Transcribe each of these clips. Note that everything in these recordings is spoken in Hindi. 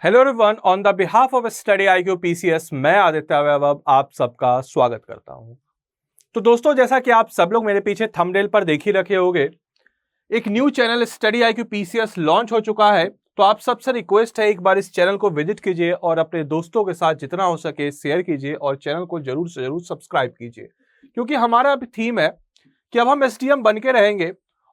Hello everyone, on the behalf of study IQ PCS मैं आदित्य वैभव आप सबका स्वागत करता हूं। तो दोस्तों, जैसा कि आप सब लोग मेरे पीछे थंबनेल पर देख ही रखे होंगे, एक new channel study IQ PCS launch हो चुका है। तो आप सबसे रिक्वेस्ट है, एक बार इस चैनल को विजिट कीजिए और अपने दोस्तों के साथ जितना हो सके शेयर कीजिए और चैनल को जरूर से जरूर सब्सक्राइब कीजिए, क्योंकि हमारा थीम है कि अब हम एसडीएम बन के रहेंगे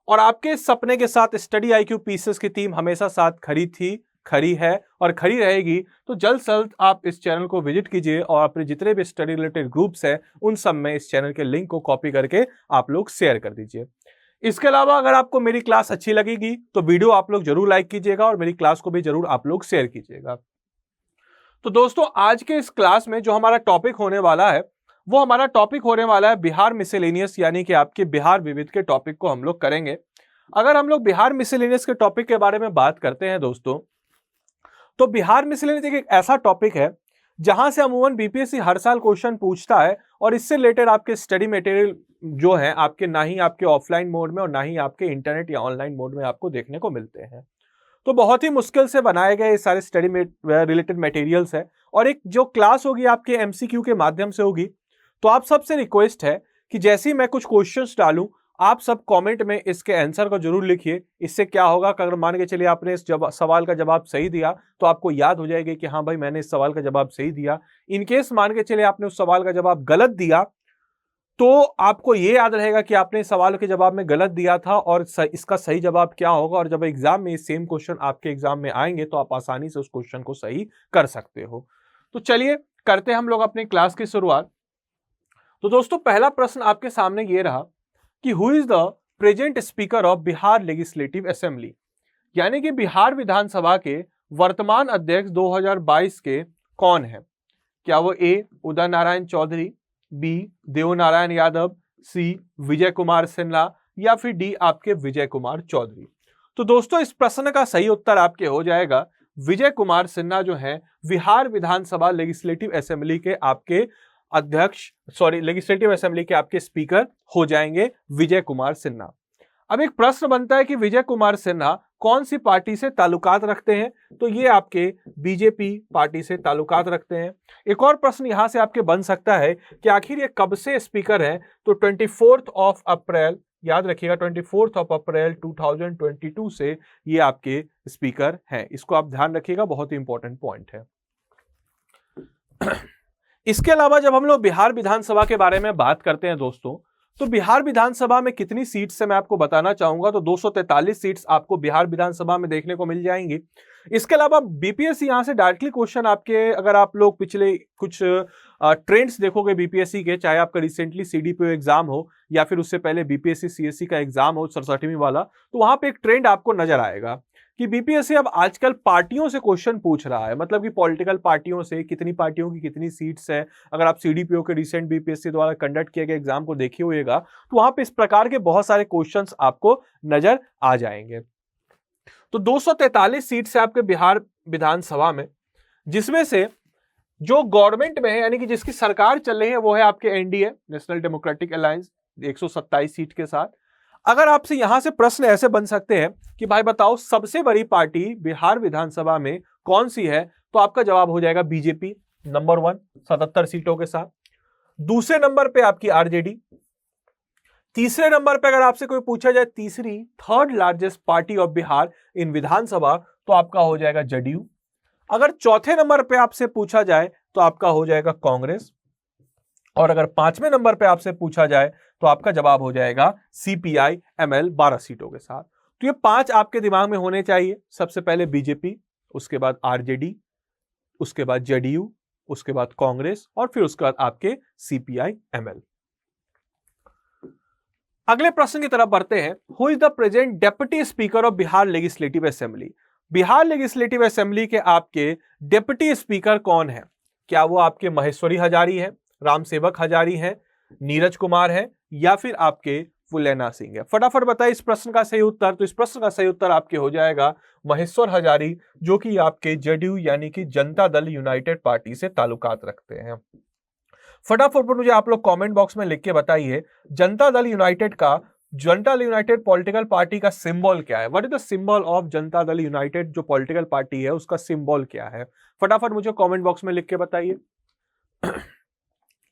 और आपके सपने के साथ स्टडी आईक्यू पीसीएस की टीम हमेशा साथ खड़ी थी, खड़ी है और खड़ी रहेगी। तो जल्द से जल्द आप इस चैनल को विजिट कीजिए और अपने जितने भी स्टडी रिलेटेड ग्रुप्स हैं उन सब में इस चैनल के लिंक को कॉपी करके आप लोग शेयर कर दीजिए। इसके अलावा अगर आपको मेरी क्लास अच्छी लगेगी तो वीडियो आप लोग जरूर लाइक कीजिएगा और मेरी क्लास को भी जरूर आप लोग शेयर कीजिएगा। तो दोस्तों, आज के इस क्लास में जो हमारा टॉपिक होने वाला है वो हमारा टॉपिक होने वाला है बिहार मिसेलेनियस, यानी कि आपके बिहार विविध के टॉपिक को हम लोग करेंगे। अगर हम लोग बिहार मिसेलेनियस के टॉपिक के बारे में बात करते हैं दोस्तों, तो बिहार मिसेलेनियस एक ऐसा टॉपिक है जहां से अमूमन बीपीएससी हर साल क्वेश्चन पूछता है और इससे रिलेटेड आपके स्टडी मटेरियल जो है आपके ना ही आपके ऑफलाइन मोड में और ना ही आपके इंटरनेट या ऑनलाइन मोड में आपको देखने को मिलते हैं। तो बहुत ही मुश्किल से बनाए गए ये सारे स्टडी रिलेटेड मटेरियल्स है और एक जो क्लास होगी आपके एमसीक्यू के माध्यम से होगी। तो आप सबसे रिक्वेस्ट है कि जैसे ही मैं कुछ क्वेश्चंस डालूं आप सब कमेंट में इसके आंसर को जरूर लिखिए। इससे क्या होगा, अगर मान के चलिए आपने इस सवाल का जवाब सही दिया तो आपको याद हो जाएगी कि हाँ भाई मैंने इस सवाल का जवाब सही दिया। इनकेस मान के चलिए आपने उस सवाल का जवाब गलत दिया तो आपको ये याद रहेगा कि आपने इस सवाल के जवाब में गलत दिया था और इसका सही जवाब क्या होगा, और जब एग्जाम में सेम क्वेश्चन आपके एग्जाम में आएंगे तो आप आसानी से उस क्वेश्चन को सही कर सकते हो। तो चलिए करते हैं हम लोग अपनी क्लास की शुरुआत। तो दोस्तों, पहला प्रश्न आपके सामने ये रहा कि who is the present speaker of Bihar legislative assembly, यानी कि बिहार विधानसभा के वर्तमान अध्यक्ष 2022 के कौन है। क्या वो ए उदय नारायण चौधरी, बी देवनारायण यादव, सी विजय कुमार सिन्हा या फिर डी आपके विजय कुमार चौधरी। तो दोस्तों, इस प्रश्न का सही उत्तर आपके हो जाएगा विजय कुमार सिन्हा जो है बिहार विधानसभा लेजिस्लेटिव असेंबली के आपके अध्यक्ष लेजिस्लेटिव असेंबली के आपके स्पीकर हो जाएंगे विजय कुमार सिन्हा। अब एक प्रश्न बनता है कि विजय कुमार सिन्हा कौन सी पार्टी से ताल्लुकात रखते हैं, तो ये आपके बीजेपी पार्टी से ताल्लुकात रखते हैं। एक और प्रश्न यहां से आपके बन सकता है कि आखिर ये कब से स्पीकर है, तो 24 अप्रैल, याद रखिएगा 24 अप्रैल 2022 से ये आपके स्पीकर हैं। इसको आप ध्यान रखिएगा, बहुत ही इंपॉर्टेंट पॉइंट है। इसके अलावा जब हम लोग बिहार विधानसभा के बारे में बात करते हैं दोस्तों, तो बिहार विधानसभा में कितनी सीट्स है मैं आपको बताना चाहूंगा। तो 243 सीट्स आपको बिहार विधानसभा में देखने को मिल जाएंगी। इसके अलावा बीपीएससी यहां से डायरेक्टली क्वेश्चन आपके, अगर आप लोग पिछले कुछ ट्रेंड्स देखोगे बीपीएससी के, चाहे आपका रिसेंटली सीडीपीओ एग्जाम हो या फिर उससे पहले बीपीएससी सीएससी का एग्जाम हो 67वीं वाला, तो वहां पे एक ट्रेंड आपको नजर आएगा कि बीपीएससी अब आजकल पार्टियों से क्वेश्चन पूछ रहा है। मतलब कि पॉलिटिकल पार्टियों से कितनी पार्टियों की कितनी सीट्स है। अगर आप सीडीपीओ के रिसेंट बीपीएससी द्वारा कंडक्ट किए गए एग्जाम को देखे होइएगा तो वहां पे इस प्रकार के बहुत सारे क्वेश्चंस आपको नजर आ जाएंगे। तो 243 सीट्स है आपके बिहार विधानसभा में, जिसमें से जो गवर्नमेंट में है यानी कि जिसकी सरकार चल रही है वो है आपके NDA, national democratic alliance, 127 seat के साथ। अगर आपसे यहां से प्रश्न ऐसे बन सकते हैं कि भाई बताओ सबसे बड़ी पार्टी बिहार विधानसभा में कौन सी है, तो आपका जवाब हो जाएगा बीजेपी, नंबर 1 77 सीटों के साथ। दूसरे नंबर पे आपकी आरजेडी। तीसरे नंबर पे अगर आपसे कोई पूछा जाए तीसरी third largest party of Bihar in Vidhan Sabha, तो आपका हो जाएगा जदयू। अगर चौथे नंबर पे आपसे पूछा जाए तो आपका हो जाएगा कांग्रेस। और अगर पांचवें नंबर पे आपसे पूछा जाए तो आपका जवाब हो जाएगा सीपीआई एमएल 12 सीटों के साथ। तो ये 5 आपके दिमाग में होने चाहिए। सबसे पहले बीजेपी, उसके बाद आरजेडी, उसके बाद जेडीयू, उसके बाद कांग्रेस और फिर उसके बाद आपके सीपीआई एमएल। अगले प्रश्न की तरफ बढ़ते हैं। Who is the present deputy speaker of Bihar legislative assembly. Bihar legislative assembly के आपके डेप्यूटी स्पीकर कौन है। क्या वो आपके महेश्वरी हजारी है, राम सेवक हजारी है, नीरज कुमार है या फिर आपके फुलेना सिंह है। फटाफट बताइए इस प्रश्न का सही उत्तर। तो इस प्रश्न का सही उत्तर आपके हो जाएगा महेश्वर हजारी, जो कि आपके जेडीयू यानी कि जनता दल यूनाइटेड पार्टी से ताल्लुकात रखते हैं। फटाफट मुझे आप लोग कमेंट बॉक्स में लिख के बताइए जनता दल यूनाइटेड का Janata Dal United political party का सिंबल क्या है? What is the symbol of Janata Dal United जो पॉलिटिकल पार्टी है उसका सिंबल क्या है? फटाफट मुझे कमेंट बॉक्स में लिख के बताइए।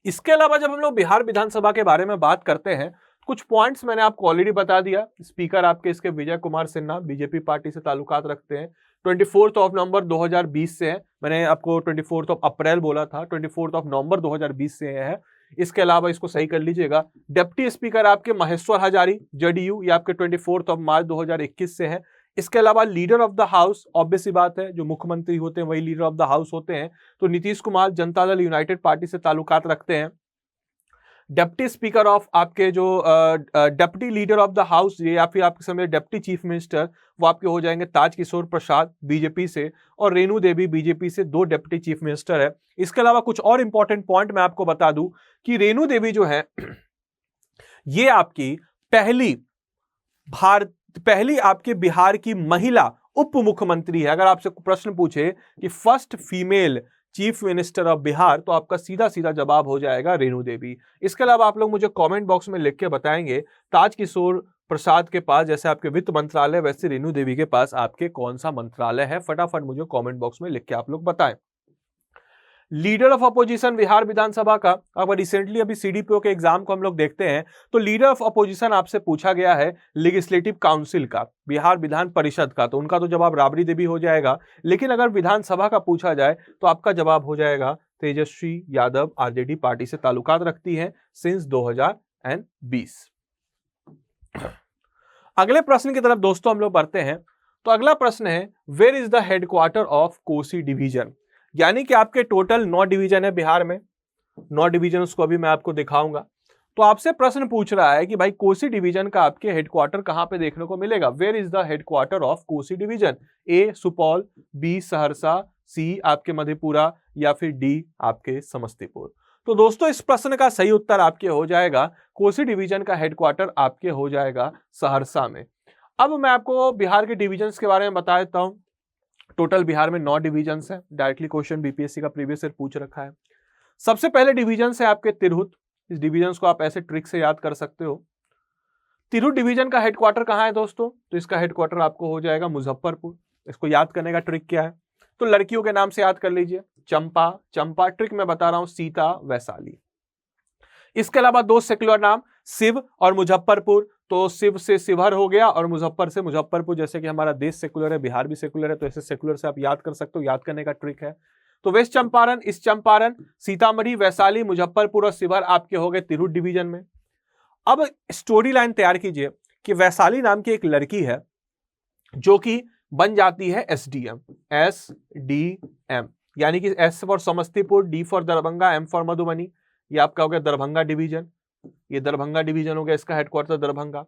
इसके अलावा जब हम लोग बिहार विधानसभा के बारे में बात करते हैं, कुछ पॉइंट्स मैंने आपको ऑलरेडी बता दिया। स्पीकर आपके इसके विजय कुमार सिन्हा बीजेपी पार्टी से ताल्लुकात रखते हैं। 24 नवंबर 2020 से है, मैंने आपको 24 अप्रैल बोला था, 24 नवंबर 2020 से है। इसके अलावा इसको सही कर लीजिएगा। डिप्टी स्पीकर आपके महेश्वर हजारी जदयू, ये आपके 24 मार्च 2021 से है। इसके अलावा leader of the house, obvious सी बात है, जो मुख्यमंत्री होते हैं वही लीडर ऑफ द हाउस होते हैं, तो नीतीश कुमार जनता दल यूनाइटेड पार्टी से ताल्लुकात रखते हैं। डिप्टी स्पीकर ऑफ आपके जो deputy leader of the house या फिर आपके समय डिप्टी चीफ मिनिस्टर, वो आपके हो जाएंगे ताजकिशोर प्रसाद बीजेपी से, और रेणु देवी बीजेपी से 2 डिप्टी चीफ मिनिस्टर है। इसके अलावा कुछ और इंपॉर्टेंट पॉइंट मैं आपको बता दूं कि रेणु देवी जो है ये आपकी पहली आपके बिहार की महिला उप मुख्यमंत्री है। अगर आपसे प्रश्न पूछे कि first female chief minister of Bihar, तो आपका सीधा सीधा जवाब हो जाएगा रेणु देवी। इसके अलावा आप लोग मुझे कमेंट बॉक्स में लिख के बताएंगे ताजकिशोर प्रसाद के पास जैसे आपके वित्त मंत्रालय, वैसे रेणु देवी के पास आपके कौन सा मंत्रालय है? फटाफट मुझे कमेंट बॉक्स में लिख के आप लोग बताएं। लीडर ऑफ अपोजिशन बिहार विधानसभा का, अगर रिसेंटली अभी सीडीपीओ के एग्जाम को हम लोग देखते हैं तो लीडर ऑफ अपोजिशन आपसे पूछा गया है लेजिस्लेटिव काउंसिल का, बिहार विधान परिषद का, तो उनका तो जवाब राबड़ी देवी हो जाएगा। लेकिन अगर विधानसभा का पूछा जाए तो आपका जवाब हो जाएगा तेजस्वी यादव, आरजेडी पार्टी से ताल्लुकात रखती है सिंस 2020। अगले प्रश्न की तरफ दोस्तों हम लोग बढ़ते हैं। तो अगला प्रश्न है, where is the headquarter of Kosi division? यानी कि आपके टोटल 9 डिवीजन है बिहार में, 9 डिवीजन उसको अभी मैं आपको दिखाऊंगा। तो आपसे प्रश्न पूछ रहा है कि भाई कोसी डिवीजन का आपके हेडक्वार्टर कहां पे देखने को मिलेगा? Where is the headquarter of Kosi division? A Supaul, B Saharsa, C आपके मधेपुरा, या फिर डी आपके समस्तीपुर। तो दोस्तों इस प्रश्न का सही उत्तर आपके हो जाएगा कोसी डिवीजन का हेडक्वार्टर आपके हो जाएगा सहरसा में। अब मैं आपको बिहार के डिविजन्स के बारे में बता देता हूं। टोटल बिहार में 9 डिवीजन्स है। डायरेक्टली क्वेश्चन बीपीएससी का प्रीवियस ईयर पूछ रखा है। सबसे पहले डिवीजन है आपके तिरहुत। इस डिवीजन को आप ऐसे ट्रिक से याद कर सकते हो। तिरहुत डिवीजन का हेडक्वार्टर कहां है दोस्तों? तो इसका हेडक्वार्टर आपको हो जाएगा मुजफ्फरपुर। इसको याद करने का ट्रिक क्या है? तो लड़कियों के नाम से याद कर लीजिए, चंपा, चंपा ट्रिक मैं बता रहा हूं, सीता, वैशाली। इसके अलावा 2 सेक्युलर नाम, शिव और मुजफ्फरपुर। तो शिव से शिवहर हो गया और मुजफ्फर से मुजफ्फरपुर। जैसे कि हमारा देश सेकुलर है, बिहार भी सेकुलर है, तो ऐसे सेकुलर से आप याद कर सकते हो, याद करने का ट्रिक है। तो वेस्ट चंपारण, ईस्ट चंपारण, सीतामढ़ी, वैशाली, मुजफ्फरपुर और शिवहर आपके हो गए तिरहुत डिवीजन में। अब स्टोरी लाइन तैयार कीजिए कि वैशाली नाम की एक लड़की है जो कि बन जाती है एसडीएम, एसडीएम, यानी कि S for Samastipur, D for Darbhanga, M for Madhubani. ये आपका हो गया दरभंगा डिवीजन। ये दरभंगा डिवीजन हो गया, इसका हेडक्वार्टर दरभंगा।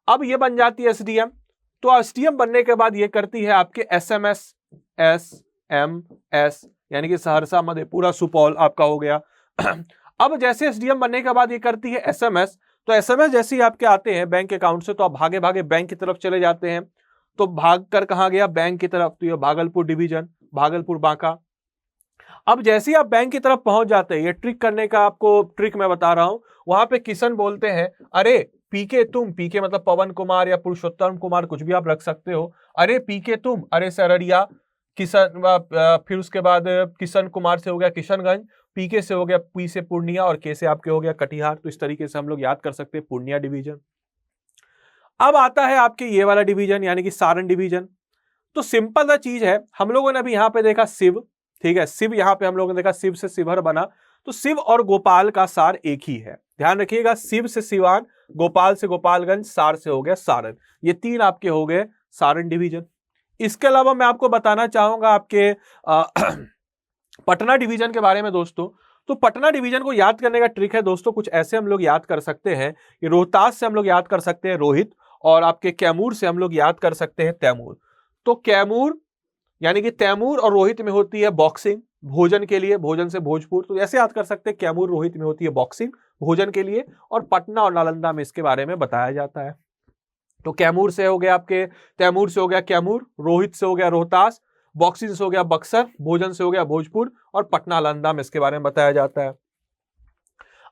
अब ये बन जाती है एसडीएम। तो एसडीएम बनने के बाद ये करती है आपके एसएमएस, एसएमएस, यानी कि सहरसा, मधेपुरा, सुपौल आपका हो गया। अब जैसे एसडीएम बनने के बाद ये करती है एसएमएस। तो एसएमएस जैसे ही आपके आते हैं बैंक अकाउंट से, तो आप भागे भागे बैंक की तरफ चले जाते हैं। तो भाग कर कहां गया? बैंक की तरफ। तो ये भागलपुर डिवीजन, भागलपुर, बांका। अब जैसे ही आप बैंक की तरफ पहुंच जाते हैं, ये ट्रिक करने का आपको ट्रिक मैं बता रहा हूं। वहां पे किशन बोलते हैं, अरे पीके तुम, पीके मतलब पवन कुमार या पुरुषोत्तम कुमार, कुछ भी आप रख सकते हो। अरे पीके तुम, अरे सररिया, किशन, फिर उसके बाद किशन कुमार से हो गया किशनगंज, पीके से हो गया पी से पूर्णिया, और के से आपके हो गया कटिहार। तो इस तरीके से हम लोग याद कर सकते हैं पूर्णिया डिवीजन। अब आता है आपके ये वाला डिवीजन, यानी कि सारण डिवीजन। तो सिंपल सा चीज है, हम लोगों ने अभी यहां पे देखा शिव, ठीक है, शिव यहां पे हम लोगों ने देखा, शिव से शिवहर बना। तो शिव और गोपाल का सार एक ही है, ध्यान रखिएगा। शिव से सिवान, गोपाल से गोपालगंज, सार से हो गया सारण। ये 3 आपके हो गए सारण डिवीजन। इसके अलावा मैं आपको बताना चाहूंगा आपके पटना डिवीजन के बारे में दोस्तों। तो पटना डिवीजन को याद करने का ट्रिक है दोस्तों, कुछ ऐसे हम लोग याद कर सकते हैं कि रोहतास से हम लोग याद कर सकते हैं रोहित, और आपके कैमूर से हम लोग याद कर सकते हैं तैमूर। तो कैमूर यानी कि तैमूर और रोहित में होती है बॉक्सिंग, भोजन के लिए, भोजन से भोजपुर। तो ऐसे याद कर सकते हैं कैमूर रोहित में होती है बॉक्सिंग, भोजन के लिए, और पटना और नालंदा में इसके बारे में बताया जाता है। तो कैमूर से हो गया आपके, तैमूर से हो गया कैमूर, रोहित से हो गया रोहतास, बॉक्सिंग से हो गया बक्सर, भोजन से हो गया भोजपुर, और पटना नालंदा में इसके बारे में बताया जाता है।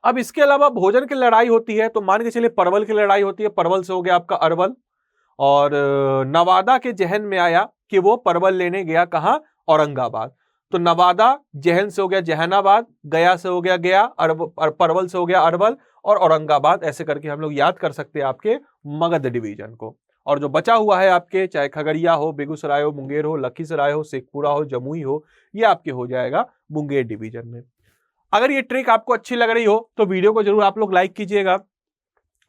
अब इसके अलावा भोजन की लड़ाई होती है तो मान के चलिए परवल की लड़ाई होती है, परवल से हो गया आपका अरवल। और नवादा के जहन में आया कि वो परवल लेने गया कहां, औरंगाबाद, तो नवादा जहन से हो गया जहानाबाद, गया से हो गया गया, परवल से हो गया अरवल, और औरंगाबाद, ऐसे करके हम लोग याद कर सकते हैं आपके मगध डिवीजन को। और जो बचा हुआ है आपके, चाहे खगड़िया हो, बेगूसराय हो, मुंगेर हो, लखीसराय हो, शेखपुरा हो, जमुई हो, ये आपके हो जाएगा मुंगेर डिवीजन में। अगर ये ट्रिक आपको अच्छी लग रही हो तो वीडियो को जरूर आप लोग लाइक कीजिएगा,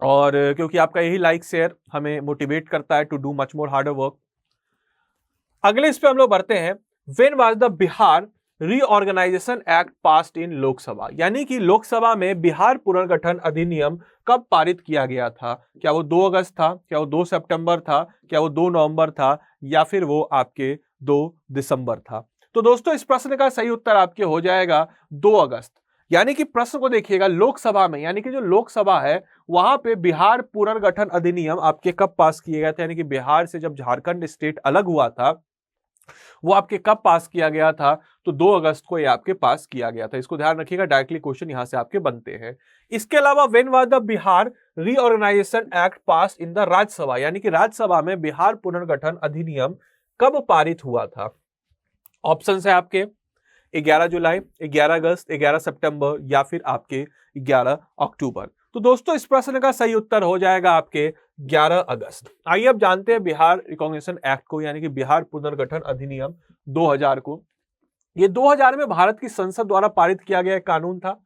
और क्योंकि आपका यही लाइक शेयर हमें मोटिवेट करता है to do much more harder work. अगले इस पे हम लोग बढ़ते हैं, when was the Bihar reorganisation act passed in Lok Sabha, यानी कि लोकसभा में बिहार पुनर्गठन अधिनियम कब पारित किया गया था? क्या वो 2 अगस्त था, क्या वो 2 सितंबर था, क्या वो 2 नवंबर था, या फिर वो आपके 2 दिसंबर था? तो दोस्तों इस प्रश्न का सही उत्तर आपके हो जाएगा 2 अगस्त। यानी कि प्रश्न को देखिएगा, लोकसभा में, यानी कि जो लोकसभा है वहां पे बिहार पुनर्गठन अधिनियम आपके कब पास किए गए थे, यानी कि बिहार से जब झारखंड स्टेट अलग हुआ था वो आपके कब पास किया गया था? तो 2 अगस्त को ये आपके पास किया गया था। इसको ध्यान रखिएगा, डायरेक्टली क्वेश्चन यहां से आपके बनते हैं। इसके अलावा when was the Bihar reorganisation act pass in the Rajya Sabha, यानी कि राज्यसभा में बिहार पुनर्गठन अधिनियम कब पारित हुआ था? ऑप्शन है आपके 11 जुलाई, 11 अगस्त, 11 सितंबर, या फिर आपके 11 अक्टूबर। तो दोस्तों इस प्रश्न का सही उत्तर हो जाएगा आपके 11 अगस्त। आइए अब जानते हैं बिहार रिकॉग्निशन एक्ट को, यानी कि बिहार पुनर्गठन अधिनियम 2000 को। ये 2000 में भारत की संसद द्वारा पारित किया गया एक कानून था।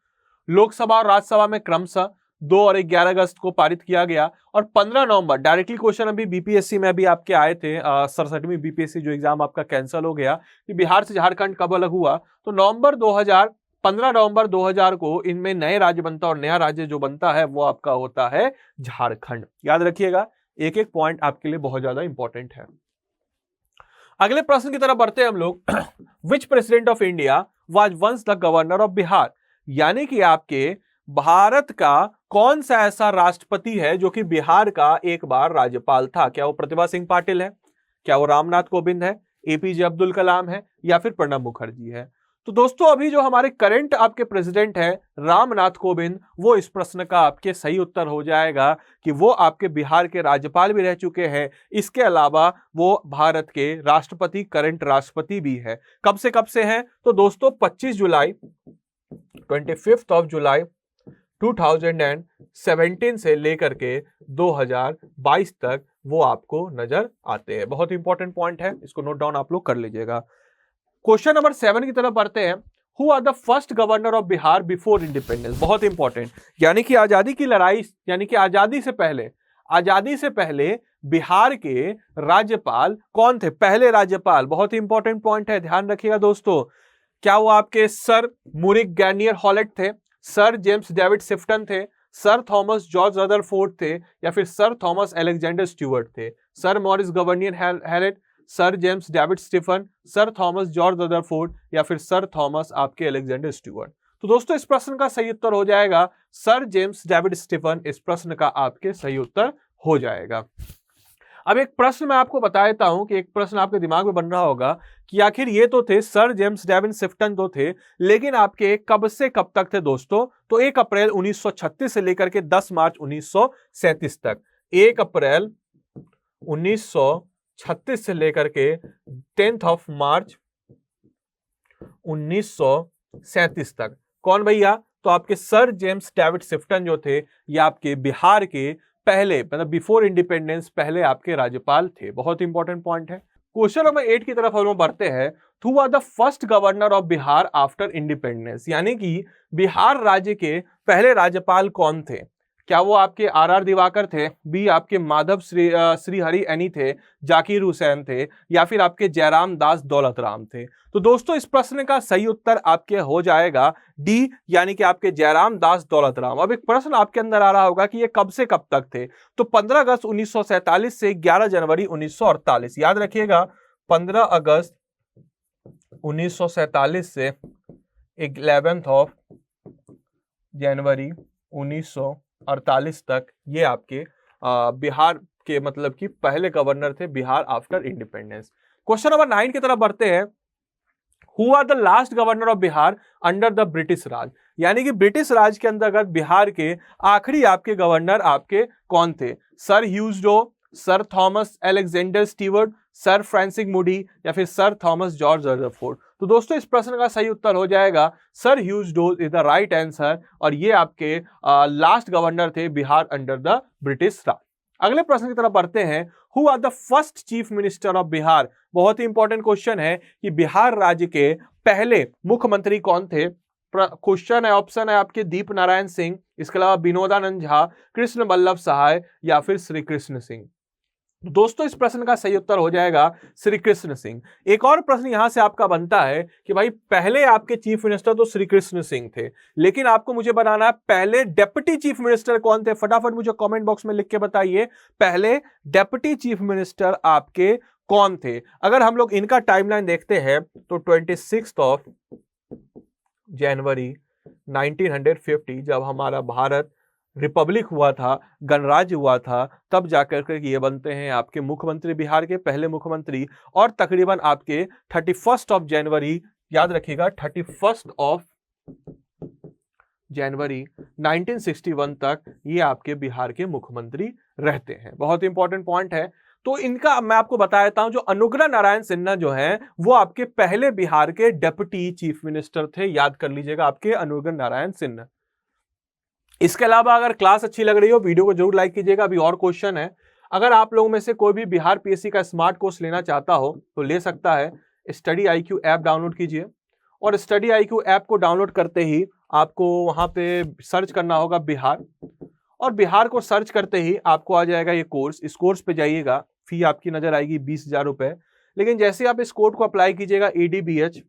लोकसभा और राज्यसभा में क्रमशः 2 और 11 अगस्त को पारित किया गया, और 15 नवंबर, डायरेक्टली क्वेश्चन अभी बीपीएससी में भी आपके आए थे, 67वीं बीपीएससी जो एग्जाम आपका कैंसिल हो गया कि बिहार से झारखंड कब अलग हुआ, तो 15 नवंबर 2000 को इनमें नए राज्य बनता, और नया राज्य जो बनता है वो आपका होता है झारखंड। याद रखिएगा, एक एक पॉइंट आपके लिए बहुत ज्यादा इंपॉर्टेंट है। अगले प्रश्न की तरफ बढ़ते हैं हम लोग। Which president of India was once the governor of Bihar, यानी कि आपके भारत का कौन सा ऐसा राष्ट्रपति है जो कि बिहार का एक बार राज्यपाल था? क्या वो प्रतिभा सिंह पाटिल है, क्या वो रामनाथ कोविंद है, एपीजे अब्दुल कलाम है, या फिर प्रणब मुखर्जी है? तो दोस्तों अभी जो हमारे करंट आपके प्रेसिडेंट है रामनाथ कोविंद, वो इस प्रश्न का आपके सही उत्तर हो जाएगा कि वो आपके बिहार के राज्यपाल भी रह चुके हैं। इसके अलावा वो भारत के राष्ट्रपति, करंट राष्ट्रपति भी है। कब से हैं? तो दोस्तों 25 जुलाई 25 जुलाई 2017 से लेकर के 2022 तक वो आपको नजर आते हैं। बहुत इंपॉर्टेंट पॉइंट है, इसको नोट डाउन आप लोग कर लीजिएगा। क्वेश्चन नंबर 7 की तरफ बढ़ते हैं। Who are the first governor of Bihar before independence, बहुत इंपॉर्टेंट, यानी कि आजादी की लड़ाई, यानी कि आजादी से पहले बिहार के राज्यपाल कौन थे? पहले राज्यपाल, बहुत इंपॉर्टेंट पॉइंट है, ध्यान रखिएगा दोस्तों। क्या वो आपके सर मुरिक गैनियर हॉलेट थे, सर जेम्स डेविड सिफ्टन थे, सर थॉमस जॉर्ज रदरफोर्ड थे, या फिर सर थॉमस अलेक्जेंडर स्टुअर्ट थे? Sir Maurice Garnier Hallett, sir James David Stephen, sir Thomas George Rutherford, या फिर सर थॉमस आपके अलेक्जेंडर स्टुअर्ट? तो दोस्तों इस प्रश्न का सही उत्तर हो जाएगा सर जेम्स डेविड स्टीफन, इस प्रश्न का आपके सही उत्तर हो जाएगा। अब एक प्रश्न मैं आपको बता देता हूं कि एक प्रश्न आपके दिमाग में बन रहा होगा कि आखिर ये तो थे सर जेम्स डेविड सिफ्टन तो थे, लेकिन आपके कब से कब तक थे दोस्तों? तो 1 अप्रैल 1936 से लेकर के 10 मार्च 1937 तक। 1 अप्रैल 1936 से लेकर के 10 मार्च 1937 तक। कौन भैया? तो आपके सर जेम्स डेविड सिफ्टन जो थे ये आपके बिहार के पहले, मतलब बिफोर इंडिपेंडेंस पहले आपके राज्यपाल थे। बहुत इंपॉर्टेंट पॉइंट है। क्वेश्चन नंबर 8 की तरफ हम लोग बढ़ते हैं। Who are the first governor of Bihar after independence, यानी कि बिहार राज्य के पहले राज्यपाल कौन थे? क्या वो आपके आर दिवाकर थे, बी आपके माधव श्रीहरि एनी थे, जाकिर हुसैन थे, या फिर आपके जयराम दास दौलत राम थे? तो दोस्तों इस प्रश्न का सही उत्तर आपके हो जाएगा डी, यानी कि आपके जयराम दास दौलत राम। अब एक प्रश्न आपके अंदर आ रहा होगा कि ये कब से कब तक थे? तो 15 अगस्त 1947 से 11 जनवरी 1948। याद रखिएगा 15 अगस्त 1947 से 11 जनवरी 1948 तक ये आपके बिहार के मतलब कि पहले गवर्नर थे Bihar after independence. Question number 9 की तरफ बढ़ते हैं। Who are the last governor of Bihar under the British Raj, यानी कि ब्रिटिश राज के अंतर्गत बिहार के आखिरी आपके गवर्नर आपके कौन थे? Sir Hugh Dow, sir Thomas Alexander Stewart, sir Francis Mudie या फिर सर थॉमस जॉर्ज रदरफोर्ड। तो दोस्तों इस प्रश्न का सही उत्तर हो जाएगा sir Hugh Dow is the right answer, और ये आपके लास्ट गवर्नर थे Bihar under the British Raj. अगले प्रश्न की तरफ बढ़ते हैं, who are the first chief minister of Bihar. बहुत ही इंपॉर्टेंट क्वेश्चन है कि बिहार राज्य के पहले मुख्यमंत्री कौन थे? क्वेश्चन है, ऑप्शन है आपके दीप नारायण सिंह, इसके अलावा विनोदानंद झा, कृष्ण वल्लभ सहाय या फिर श्री कृष्ण सिंह। दोस्तों इस प्रश्न का सही उत्तर हो जाएगा श्री कृष्ण सिंह। एक और प्रश्न यहां से आपका बनता है कि भाई पहले आपके चीफ मिनिस्टर तो श्री कृष्ण सिंह थे, लेकिन आपको मुझे बनाना है पहले डेप्यूटी चीफ मिनिस्टर कौन थे? फटाफट मुझे कमेंट बॉक्स में लिख के बताइए, पहले डेप्यूटी चीफ मिनिस्टर आपके कौन थे? अगर हम लोग इनका टाइमलाइन देखते हैं तो 26 जनवरी 1950 जब हमारा भारत रिपब्लिक हुआ था, गणराज्य हुआ था, तब जाकर के ये बनते हैं आपके मुख्यमंत्री, बिहार के पहले मुख्यमंत्री। और तकरीबन आपके 31 जनवरी, याद रखिएगा 31 जनवरी 1961 तक ये आपके बिहार के मुख्यमंत्री रहते हैं। बहुत इंपॉर्टेंट पॉइंट है। तो इनका मैं आपको बता देता हूं, जो अनुग्रह नारायण सिन्हा जो है वो आपके पहले बिहार के डेप्यूटी चीफ मिनिस्टर थे, याद कर लीजिएगा आपके अनुग्रह नारायण सिन्हा। इसके अलावा अगर क्लास अच्छी लग रही हो वीडियो को जरूर लाइक कीजिएगा। अभी और क्वेश्चन है, अगर आप लोगों में से कोई भी बिहार पीएससी का स्मार्ट कोर्स लेना चाहता हो तो ले सकता है। स्टडी IQ ऐप डाउनलोड कीजिए, और स्टडी IQ ऐप को डाउनलोड करते ही आपको वहां पे सर्च करना होगा बिहार, और बिहार को सर्च करते ही आपको आ जाएगा ये कोर्स। इस कोर्स पे जाइएगा, फी आपकी नजर आएगी 20,000 रुपए, लेकिन जैसे आप इस कोड को अप्लाई कीजिएगा EDBH,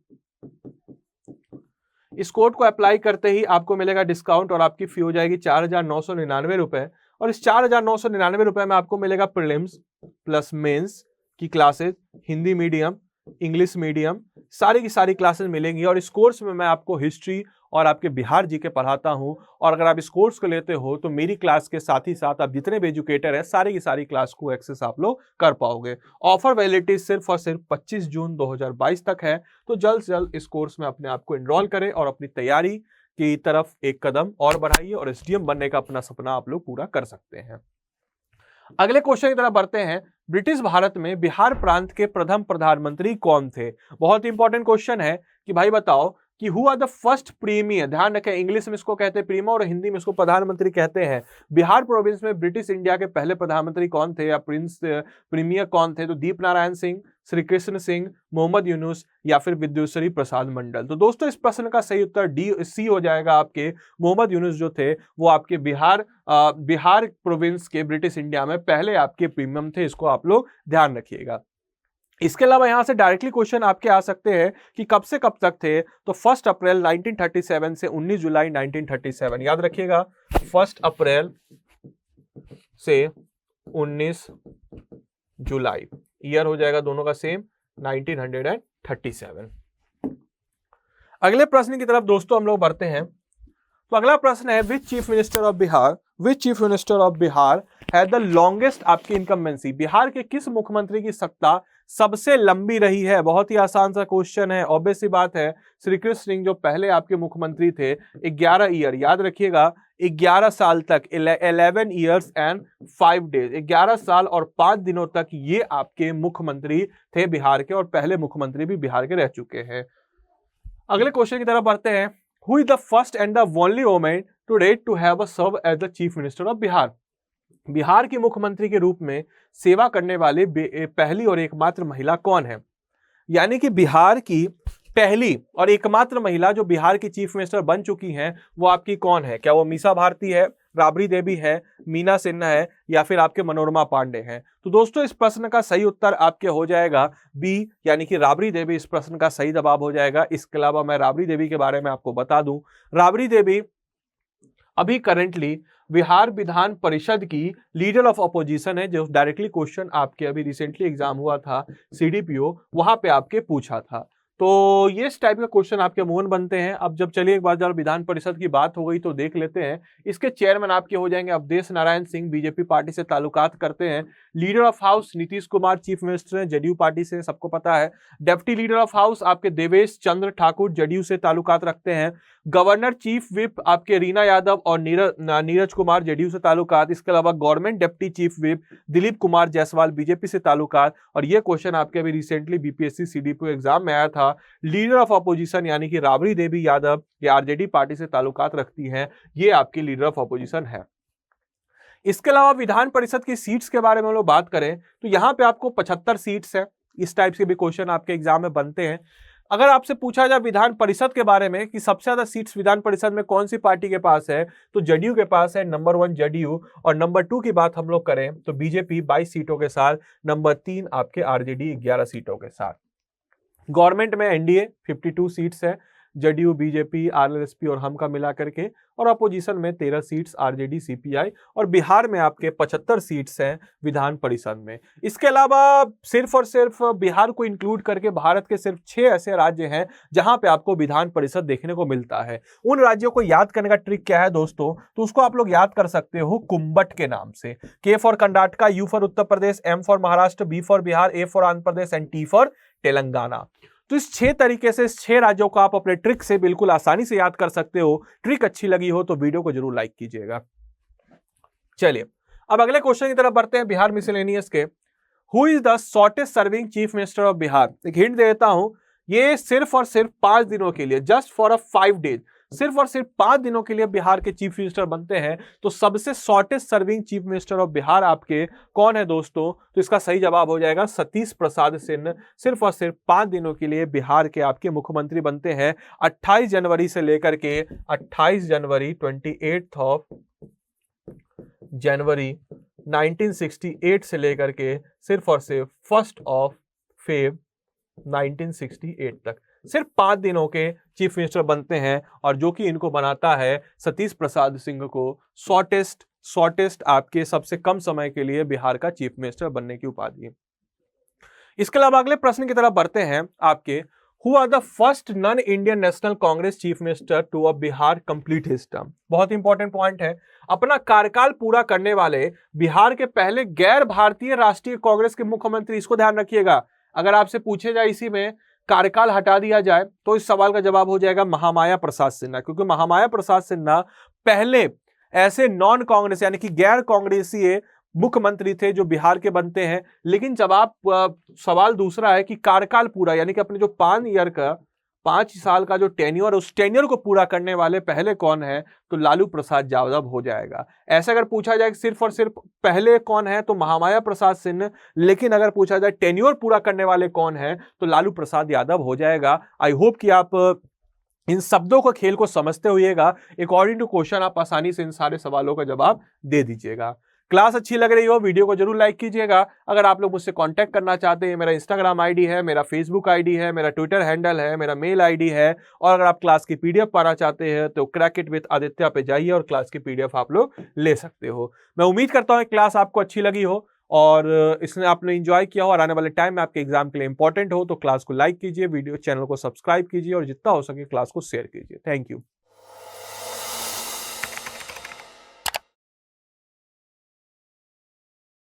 इस कोड को अप्लाई करते ही आपको मिलेगा डिस्काउंट, और आपकी फी हो जाएगी 4,999 रुपए। और इस 4,999 रुपए में आपको मिलेगा प्रीलिम्स प्लस मेंस की classes, Hindi medium, English medium, सारी की सारी क्लासेस मिलेंगी। और इस कोर्स में मैं आपको हिस्ट्री और आपके बिहार जीके पढ़ाता हूं, और अगर आप इस कोर्स को लेते हो तो मेरी क्लास के साथ ही साथ आप जितने भी एजुकेटर है सारी की सारी क्लास को एक्सेस आप लोग कर पाओगे। ऑफर वैलिडिटी सिर्फ और सिर्फ 25 जून 2022 तक है। तो जल्द से जल्द इस कोर्स में अपने आप को एनरोल करें और अपनी तैयारी की तरफ एक कदम और बढ़ाइए, और SDM बनने का अपना सपना आप लोग पूरा कर सकते हैं। अगले क्वेश्चन की तरफ बढ़ते हैं, ब्रिटिश भारत में बिहार प्रांत के प्रथम प्रधानमंत्री कौन थे? बहुत इंपॉर्टेंट क्वेश्चन है कि भाई बताओ कि who are the first premier, ध्यान रखें इंग्लिश में इसको कहते हैं प्रीमियर और हिंदी में इसको प्रधानमंत्री कहते हैं। बिहार प्रोविंस में ब्रिटिश इंडिया के पहले प्रधानमंत्री कौन थे या प्रीमियर कौन थे? तो दीप नारायण सिंह, श्री कृष्ण सिंह, मोहम्मद यूनुस या फिर विद्युश्री प्रसाद मंडल। तो दोस्तों इस प्रश्न का सही उत्तर C हो जाएगा आपके मोहम्मद यूनुस जो थे वो आपके बिहार प्रोविंस के ब्रिटिश इंडिया में पहले आपके प्रीमियम थे, इसको आप लोग ध्यान रखिएगा। इसके अलावा यहां से डायरेक्टली क्वेश्चन आपके आ सकते हैं कि कब से कब तक थे? तो 1 अप्रैल 1937 से 19 जुलाई 1937, याद रखिएगा 1 अप्रैल से 19 जुलाई, ईयर हो जाएगा दोनों का सेम 1937। अगले प्रश्न की तरफ दोस्तों हम लोग बढ़ते हैं। तो अगला प्रश्न है, which chief minister of Bihar had the longest आपकी इनकम्बेंसी? बिहार के किस मुख्यमंत्री की सत्ता सबसे लंबी रही है? बहुत ही आसान सा क्वेश्चन है, ऑब्वियस सी बात है, श्री कृष्ण सिंह जो पहले आपके मुख्यमंत्री थे 11 ईयर, याद रखिएगा 11 साल तक, 11 ईयर्स एंड 5 डेज, 11 साल और 5 दिनों तक ये आपके मुख्यमंत्री थे बिहार के, और पहले मुख्यमंत्री भी बिहार के रह चुके हैं। अगले क्वेश्चन की तरफ बढ़ते हैं, who is the first and the only woman to date to have serve as the chief minister of Bihar? Bihar के मुख्यमंत्री के रूप में सेवा करने वाले पहली और एकमात्र महिला कौन है? यानी कि बिहार की पहली और एकमात्र महिला जो बिहार की चीफ मिनिस्टर बन चुकी हैं वो आपकी कौन है? क्या वो मीसा भारती है, राबड़ी देवी है, मीना सिन्हा है, या फिर आपके मनोरमा पांडे हैं? तो दोस्तों इस प्रश्न का सही उत्तर आपके हो जाएगा B, यानी कि राबड़ी देवी इस प्रश्न का सही जवाब हो जाएगा। इसके अलावा मैं राबड़ी देवी के बारे में आपको बता दूं, राबड़ी देवी अभी करेंटली बिहार विधान परिषद की लीडर ऑफ अपोजिशन है, जो डायरेक्टली क्वेश्चन आपके अभी रिसेंटली एग्जाम हुआ था CDPO, वहां पे आपके पूछा था। तो ये इस टाइप के क्वेश्चन आपके अमूमन बनते हैं। अब जब चलिए एक बार जब विधान परिषद की बात हो गई तो देख लेते हैं। इसके चेयरमैन आपके हो जाएंगे अवधेश नारायण सिंह, बीजेपी पार्टी से ताल्लुकात करते हैं। Leader of house Nitish Kumar, chief minister हैं, जदयू पार्टी से, सबको पता है। डेप्टी लीडर ऑफ हाउस आपके देवेश चंद्र ठाकुर, जदयू से ताल्लुकात रखते हैं। गवर्नर चीफ विप आपके रीना यादव और नीरज कुमार, जदयू से ताल्लुकात। इसके अलावा government deputy chief whip Dilip Kumar Jaiswal, BJP से ताल्लुकात। और ये क्वेश्चन आपके अभी रिसेंटली बीपीएससी सीडीपीओ एग्जाम में आया था। लीडर ऑफ अपोजिशन यानी कि राबड़ी देवी यादव, ये आरजेडी पार्टी से ताल्लुकात रखती हैं। ये आपकी लीडर ऑफ अपोजिशन है। इसके अलावा विधान परिषद की सीट्स के बारे में हम लोग बात करें तो यहां पे आपको 75 सीट्स है। इस टाइप के भी क्वेश्चन आपके एग्जाम में बनते हैं। अगर आपसे पूछा जाए विधान परिषद के बारे में कि सबसे ज्यादा सीट्स विधान परिषद में कौन सी पार्टी के पास है, तो जदयू के पास है, नंबर 1 जदयू। और नंबर 2 की बात हम लोग करें तो बीजेपी 22 सीटों के साथ, नंबर 3 आपके आरजेडी 11 सीटों के साथ। गवर्नमेंट में एनडीए 52 सीट्स है, जदयू, बीजेपी, आरएलएसपी और हम का मिला करके। और अपोजिशन में 13 सीट्स आरजेडी, सीपीआई। और बिहार में आपके 75 सीट्स हैं विधान परिषद में। इसके अलावा सिर्फ और सिर्फ बिहार को इंक्लूड करके भारत के सिर्फ 6 ऐसे राज्य हैं जहां पे आपको विधान परिषद देखने को मिलता है। उन राज्यों को याद करने का ट्रिक क्या है दोस्तों, तो उसको आप लोग याद कर सकते हो कुंभट के नाम से। K for Karnataka, U for Uttar Pradesh, M for Maharashtra, B for Bihar, A for Andhra Pradesh and T for Telangana. तो इस 6 तरीके से, इस 6 राज्यों को आप अपने ट्रिक से बिल्कुल आसानी से याद कर सकते हो। ट्रिक अच्छी लगी हो तो वीडियो को जरूर लाइक कीजिएगा। चलिए अब अगले क्वेश्चन की तरफ बढ़ते हैं बिहार मिसलेनियस के। Who is the shortest serving chief minister of Bihar? एक हिंट दे देता हूं, ये सिर्फ और सिर्फ 5 दिनों के लिए, जस्ट फॉर 5 डेज, सिर्फ और सिर्फ 5 दिनों के लिए बिहार के चीफ मिनिस्टर बनते हैं। तो सबसे shortest serving chief minister of Bihar आपके कौन है दोस्तों? तो इसका सही जवाब हो जाएगा सतीश प्रसाद सिन्हा। सिर्फ और सिर्फ 5 दिनों के लिए बिहार के आपके मुख्यमंत्री बनते हैं। 28 जनवरी से लेकर के 28 जनवरी 28 जनवरी 1968 से लेकर के सिर्फ और सिर्फ 1 फेब 1968 तक, सिर्फ 5 दिनों के चीफ मिनिस्टर बनते हैं। और जो कि इनको बनाता है सतीश प्रसाद सिंह को शॉर्टेस्ट आपके सबसे कम समय के लिए बिहार का चीफ मिनिस्टर बनने की उपाधि। इसके अलावा अगले प्रश्न की तरफ बढ़ते हैं आपके। Who are the first non-Indian National Congress Chief Minister to a Bihar complete his term? बहुत इंपॉर्टेंट पॉइंट है। अपना कार्यकाल पूरा करने वाले बिहार के पहले गैर भारतीय राष्ट्रीय कांग्रेस के मुख्यमंत्री, इसको ध्यान रखिएगा। अगर आपसे पूछे जाए इसी में कार्यकाल हटा दिया जाए तो इस सवाल का जवाब हो जाएगा महामाया प्रसाद सिन्हा, क्योंकि महामाया प्रसाद सिन्हा पहले ऐसे नॉन कांग्रेस यानी कि गैर कांग्रेसी मुख्यमंत्री थे जो बिहार के बनते हैं। लेकिन जब आप सवाल दूसरा है कि कार्यकाल पूरा यानी कि अपने जो 5 साल का जो टेन्योर, उस टेन्योर को पूरा करने वाले पहले कौन है, तो लालू प्रसाद यादव हो जाएगा। ऐसा अगर पूछा जाए सिर्फ और सिर्फ पहले कौन है तो महामाया प्रसाद सिन्हा, लेकिन अगर पूछा जाए टेन्योर पूरा करने वाले कौन है तो लालू प्रसाद यादव हो जाएगा। आई होप कि आप इन शब्दों को, खेल को समझते होइएगा। अकॉर्डिंग टू क्वेश्चन आप आसानी से इन सारे सवालों का जवाब दे दीजिएगा। क्लास अच्छी लग रही हो वीडियो को जरूर लाइक कीजिएगा। अगर आप लोग मुझसे कांटेक्ट करना चाहते हैं, मेरा इंस्टाग्राम आईडी है, मेरा फेसबुक आईडी है, मेरा ट्विटर हैंडल है, मेरा मेल आईडी है। और अगर आप क्लास की पीडीएफ पाना चाहते हैं तो क्रैक इट विद आदित्य पे जाइए और क्लास की पीडीएफ आप लोग ले सकते हो। मैं उम्मीद करता हूँ क्लास आपको अच्छी लगी हो और इसने आपने एंजॉय किया हो और आने वाले टाइम में आपके एग्जाम के लिए इंपॉर्टेंट हो। तो क्लास को लाइक कीजिए, वीडियो चैनल को सब्सक्राइब कीजिए और जितना हो सके क्लास को शेयर कीजिए। Thank you.